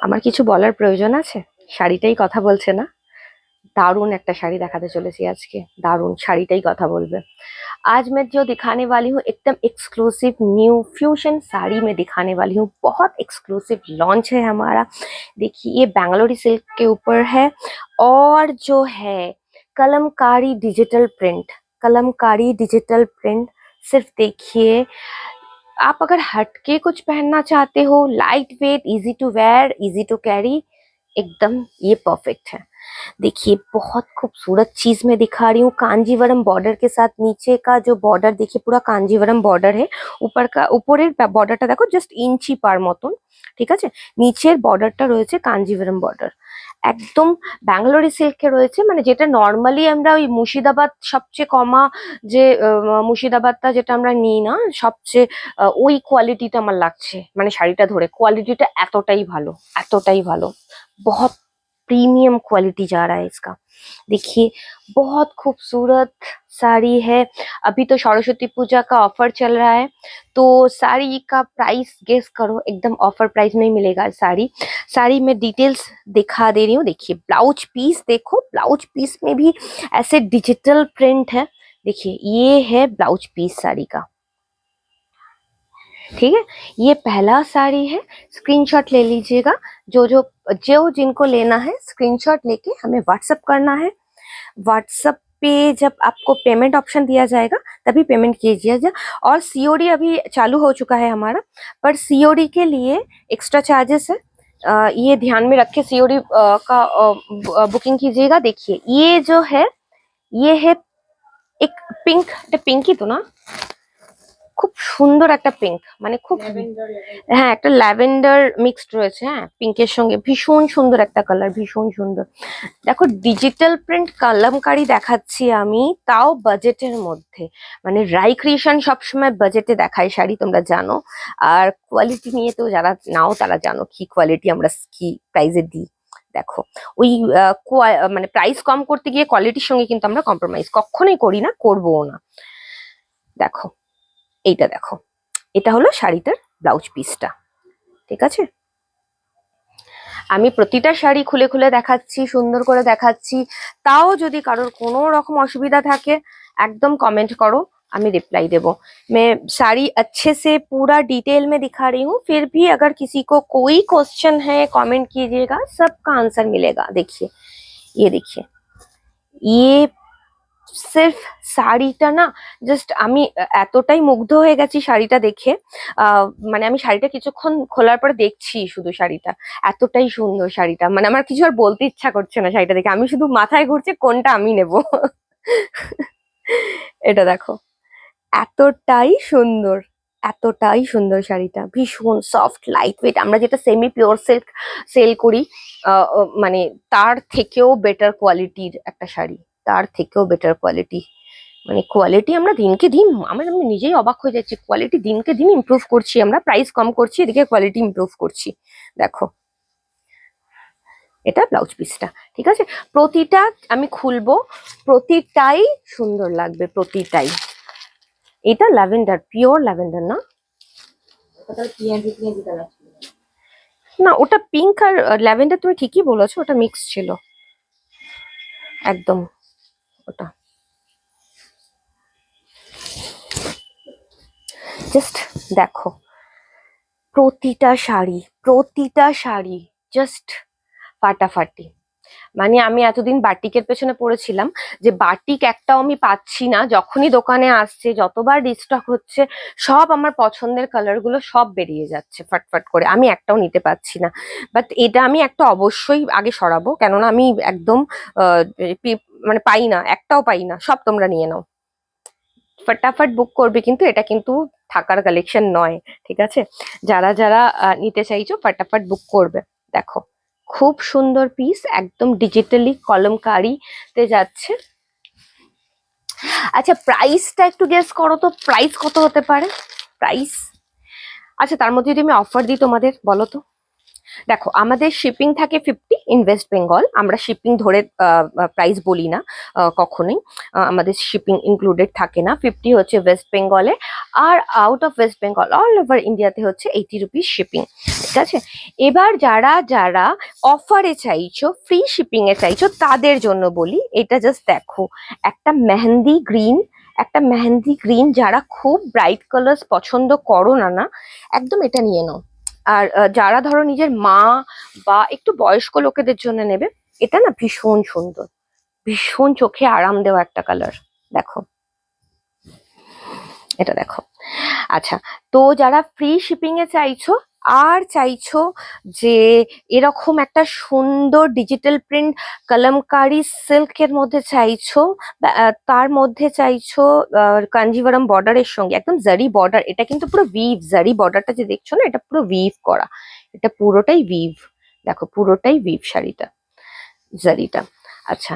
আমার কিছু বলার প্রয়োজন আছে? শাড়িটাই কথা বলছে না? दारुण একটা শাড়ি দেখাতে চলেছি আজকে। दारुण শাড়িটাই কথা বলবে। आज मैं जो दिखाने वाली हूँ एकदम एक्सक्लूसिव न्यू फ्यूजन साड़ी में दिखाने वाली हूँ। बहुत एक्सक्लूसिव लॉन्च है हमारा। देखिए ये बैंगलोरी सिल्क के ऊपर है और जो है kalamkari digital print. Kalamkari digital print सिर्फ देखिए, आप अगर हटके कुछ पहनना चाहते हो, light weight, easy to wear, easy to carry, एकदम ये परफेक्ट है। देखिए बहुत खूबसूरत चीज मैं दिखा रही हूँ, कांजीवरम बॉर्डर के साथ। नीचे का जो बॉर्डर देखिए पूरा कांजीवरम बॉर्डर है। ऊपर का ऊपরের বর্ডারটা দেখো জাস্ট ইঞ্চি পার মতন, ঠিক আছে। নিচের বর্ডারটা রয়েছে কাঞ্জিভরম বর্ডার। একদম ব্যাঙ্গালোরি সিল্কে রয়েছে, মানে যেটা নর্মালি আমরা ওই মুর্শিদাবাদ সবচেয়ে কমা যে মুর্শিদাবাদটা যেটা আমরা নিই না সবচেয়ে, ওই কোয়ালিটিটা আমার লাগছে। মানে শাড়িটা ধরে কোয়ালিটিটা এতটাই ভালো, এতটাই ভালো। बहुत प्रीमियम क्वालिटी जा रहा है इसका। देखिए बहुत खूबसूरत साड़ी है। अभी तो सरस्वती पूजा का ऑफर चल रहा है, तो साड़ी का प्राइस गेस करो, एकदम ऑफर प्राइस में ही मिलेगा साड़ी। साड़ी में डिटेल्स दिखा दे रही हूँ। देखिए ब्लाउज पीस देखो, ब्लाउज पीस में भी ऐसे डिजिटल प्रिंट है। देखिए ये है ब्लाउज पीस साड़ी का, ठीक है। ये पहला साड़ी है, स्क्रीनशॉट ले लीजिएगा। जो जो जो जिनको लेना है स्क्रीनशॉट लेके हमें व्हाट्सअप करना है। व्हाट्सअप पे जब आपको पेमेंट ऑप्शन दिया जाएगा तभी पेमेंट कीजिएगा। और सीओडी अभी चालू हो चुका है हमारा, पर सीओडी के लिए एक्स्ट्रा चार्जेस है। ये ध्यान में रखे सीओडी का बुकिंग कीजिएगा। देखिए ये जो है ये है एक पिंक, पिंक ही तो ना, খুব সুন্দর একটা পিঙ্ক, মানে খুব, হ্যাঁ একটা ল্যাভেন্ডার মিক্সড রয়েছে, হ্যাঁ পিঙ্কের সঙ্গে। ভীষণ সুন্দর একটা কালার, ভীষণ সুন্দর। দেখো ডিজিটাল প্রিন্ট কালামকারী দেখাচ্ছি আমি, তাও বাজেটের মধ্যে। মানে রাই ক্রিয়েশন সবসময় বাজেটে দেখায় শাড়ি, তোমরা জানো। আর কোয়ালিটি নিয়ে তো যারা নাও তারা জানো কি কোয়ালিটি আমরা কি প্রাইসে দিই। দেখো ওই মানে প্রাইস কম করতে গিয়ে কোয়ালিটির সঙ্গে কিন্তু আমরা কম্প্রোমাইজ কখনোই করি না, করবোও না। দেখো এইটা দেখো, এটা হলো শাড়িটার ব্লাউজ পিসটা, ঠিক আছে। আমি প্রতিটা শাড়ি খুলে খুলে দেখাচ্ছি, সুন্দর করে দেখাচ্ছি। তাও যদি কারোর কোনো রকম অসুবিধা থাকে একদম কমেंट करो, আমি रिप्लाई देबो। मैं साड़ी अच्छे से पूरा डिटेल में दिखा रही हूँ, फिर भी अगर किसी को कोई क्वेश्चन है कमेंट कीजिएगा, सबका आंसर मिलेगा। देखिए ये देखिए, ये সির্ফ শাড়িটা না, জাস্ট আমি এতটাই মুগ্ধ হয়ে গেছি শাড়িটা দেখে। মানে আমি শাড়িটা কিছুক্ষণ খোলার পরে দেখছি শুধু শাড়িটা, এতটাই সুন্দর শাড়িটা। মানে আমার কিছু আর বলতে ইচ্ছা করছে না শাড়িটা দেখে, আমি শুধু মাথায় ঘুরছে কোনটা আমি নেব। এটা দেখো এতটাই সুন্দর, এতটাই সুন্দর শাড়িটা। ভীষণ সফট লাইট ওয়েট, আমরা যেটা সেমি পিওর সিল্ক সেল করি মানে তার থেকেও বেটার কোয়ালিটির একটা শাড়ি, তার থেকেও বেটার কোয়ালিটি। মানে কোয়ালিটি আমরা দিনকে দিন, আমি নিজেই অবাক হয়ে যাচ্ছি, কোয়ালিটি দিনকে দিন ইমপ্রুভ করছি আমরা। প্রাইস কম করছি, এদিকে কোয়ালিটি ইমপ্রুভ করছি। দেখো এটা ব্লাউজ পিসটা, ঠিক আছে। প্রতিটা আমি খুলবো, প্রতিটাই সুন্দর লাগবে, প্রতিটাই। এটা ল্যাভেন্ডার, পিওর ল্যাভেন্ডার না, না ওটা পিঙ্ক আর ল্যাভেন্ডার, তুমি ঠিকই বলেছো, ওটা মিক্স ছিল একদম ওটা। জাস্ট দেখো প্রতিটা শাড়ি, প্রতিটা শাড়ি জাস্ট ফাটাফাটি। মানে আমি এতদিন বাটিকের পেছনে পড়েছিলাম যে বাটিক একটাও আমি পাচ্ছি না। যখনই দোকানে আসছে, যতবার রিস্টক হচ্ছে, সব আমার পছন্দের কালার গুলো সব বেরিয়ে যাচ্ছে ফটফট করে, আমি একটাও নিতে পারছি না। বাট এটা আমি একটা অবশ্যই আগে সরাবো, কেননা আমি একদম মানে পাই না, একটাও পাই না। সব তোমরা নিয়ে নাও, ফটাফট বুক করবে, কিন্তু এটা কিন্তু থাকার কালেকশন নয়, ঠিক আছে। যারা যারা নিতে চাইছো ফটাফট বুক করবে। দেখো খুব সুন্দর পিস, একদম ডিজিটালি কলমকারিতে যাচ্ছে। আচ্ছা প্রাইসটা একটু গেস করো তো, প্রাইস কত হতে পারে প্রাইস? আচ্ছা তার মধ্যে যদি আমি অফার দিই তোমাদের, বলো তো। দেখো আমাদের শিপিং থাকে 50 ইন ওয়েস্ট বেঙ্গল, আমরা শিপিং ধরে প্রাইস বলি না কখনোই, আমাদের শিপিং ইনক্লুডেড থাকে না। 50 হচ্ছে ওয়েস্ট বেঙ্গলে, আর out of West Bengal all over ইন্ডিয়াতে হচ্ছে 80 রুপিস শিপিং। ঠিক আছে, এবার যারা যারা অফারে চাইছো, ফ্রি শিপিং এ চাইছো, তাদের জন্য বলি এটা জাস্ট দেখো, একটা মেহেন্দি গ্রিন, একটা মেহেন্দি গ্রিন, যারা খুব ব্রাইট কালার্স পছন্দ করো না, না একদম এটা নিয়ে নাও। আর যারা ধরো নিজের মা বা একটু বয়স্ক লোকেদের জন্য নেবে, এটা না ভীষণ সুন্দর, ভীষণ চোখে আরাম দেওয়া একটা কালার। দেখো, এটা দেখো। আচ্ছা, তো যারা ফ্রি শিপিং এ চাইছো আর চাইছো যে এরকম একটা সুন্দর ডিজিটাল প্রিন্ট কলমকারি সিল্কের মধ্যে চাইছো, তার মধ্যে চাইছো কাঞ্জিভারাম বর্ডারের সঙ্গে একদম জারি বর্ডার, এটা কিন্তু পুরো উইভ, জারি বর্ডারটা যে দেখছো না, এটা পুরো উইভ করা, এটা পুরোটাই উইভ। দেখো পুরোটাই উইভ শাড়িটা, জারিটা। আচ্ছা,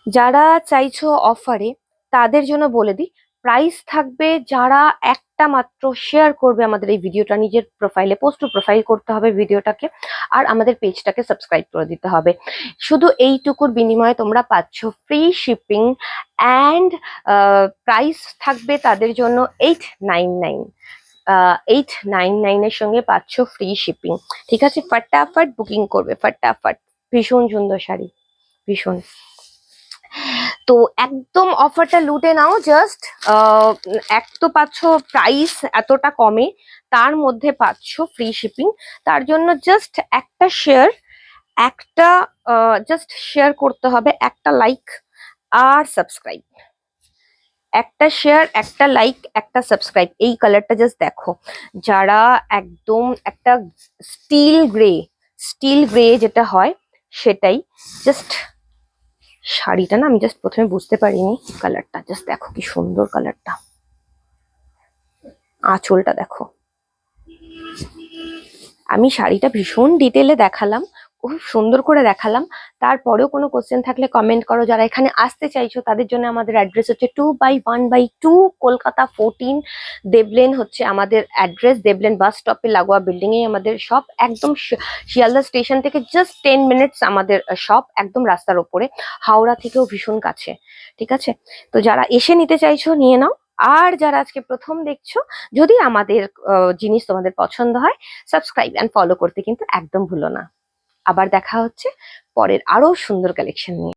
যারা চাইছো অফারে, তাদের জন্য বলে দিই, প্রাইস থাকবে, যারা একটা মাত্র শেয়ার করবে আমাদের এই ভিডিওটা, নিজের প্রোফাইলে পোস্ট টু প্রোফাইল করতে হবে ভিডিওটাকে, আর আমাদের পেজটাকে সাবস্ক্রাইব করে দিতে হবে। শুধু এইটুকুর বিনিময়ে তোমরা পাচ্ছ ফ্রি শিপিং, অ্যান্ড প্রাইস থাকবে তাদের জন্য 899। 899 এর সঙ্গে পাচ্ছ ফ্রি শিপিং। ঠিক আছে, ফটাফট বুকিং করবে, ফটাফট। ভীষণ সুন্দর শাড়ি, ভীষণ। তো একদম অফারটা লুটে নাও, জাস্ট এক তো পাচ্ছ প্রাইস এতটা কমে, তার মধ্যে পাচ্ছ ফ্রি শিপিং। তার জন্য জাস্ট একটা শেয়ার, একটা জাস্ট শেয়ার করতে হবে, একটা লাইক আর সাবস্ক্রাইব, একটা শেয়ার, একটা লাইক, একটা সাবস্ক্রাইব। এই কালারটা জাস্ট দেখো, যারা একদম একটা স্টিল গ্রে, স্টিল গ্রে যেটা হয় সেটাই। জাস্ট শাড়িটা না আমি জাস্ট প্রথমে বুঝতে পারিনি কালারটা, জাস্ট দেখো কি সুন্দর কালারটা। আঁচলটা দেখো, আমি শাড়িটা ভীষণ ডিটেলে দেখালাম, খুব সুন্দর করে দেখালাম, তারপরেও কোনো কোশ্চেন থাকলে কমেন্ট করো। যারা এখানে আসতে চাইছো তাদের জন্য আমাদের অ্যাড্রেস হচ্ছে 2/1/2 কলকাতা 14 দেবলেন হচ্ছে আমাদের অ্যাড্রেস। দেবলেন বাস স্টপে লাগোয়া বিল্ডিং এ আমাদের শপ, একদম শিয়ালদা স্টেশন থেকে জাস্ট 10 মিনিটস আমাদের শপ, একদম রাস্তার ওপরে, হাওড়া থেকেও ভীষণ কাছে। ঠিক আছে, তো যারা এসে নিতে চাইছো নিয়ে নাও, আর যারা আজকে প্রথম দেখছো, যদি আমাদের জিনিস তোমাদের পছন্দ হয়, সাবস্ক্রাইব অ্যান্ড ফলো করতে কিন্তু একদম ভুলো না। আবার দেখা হচ্ছে পরের আরো সুন্দর কালেকশন নিয়ে।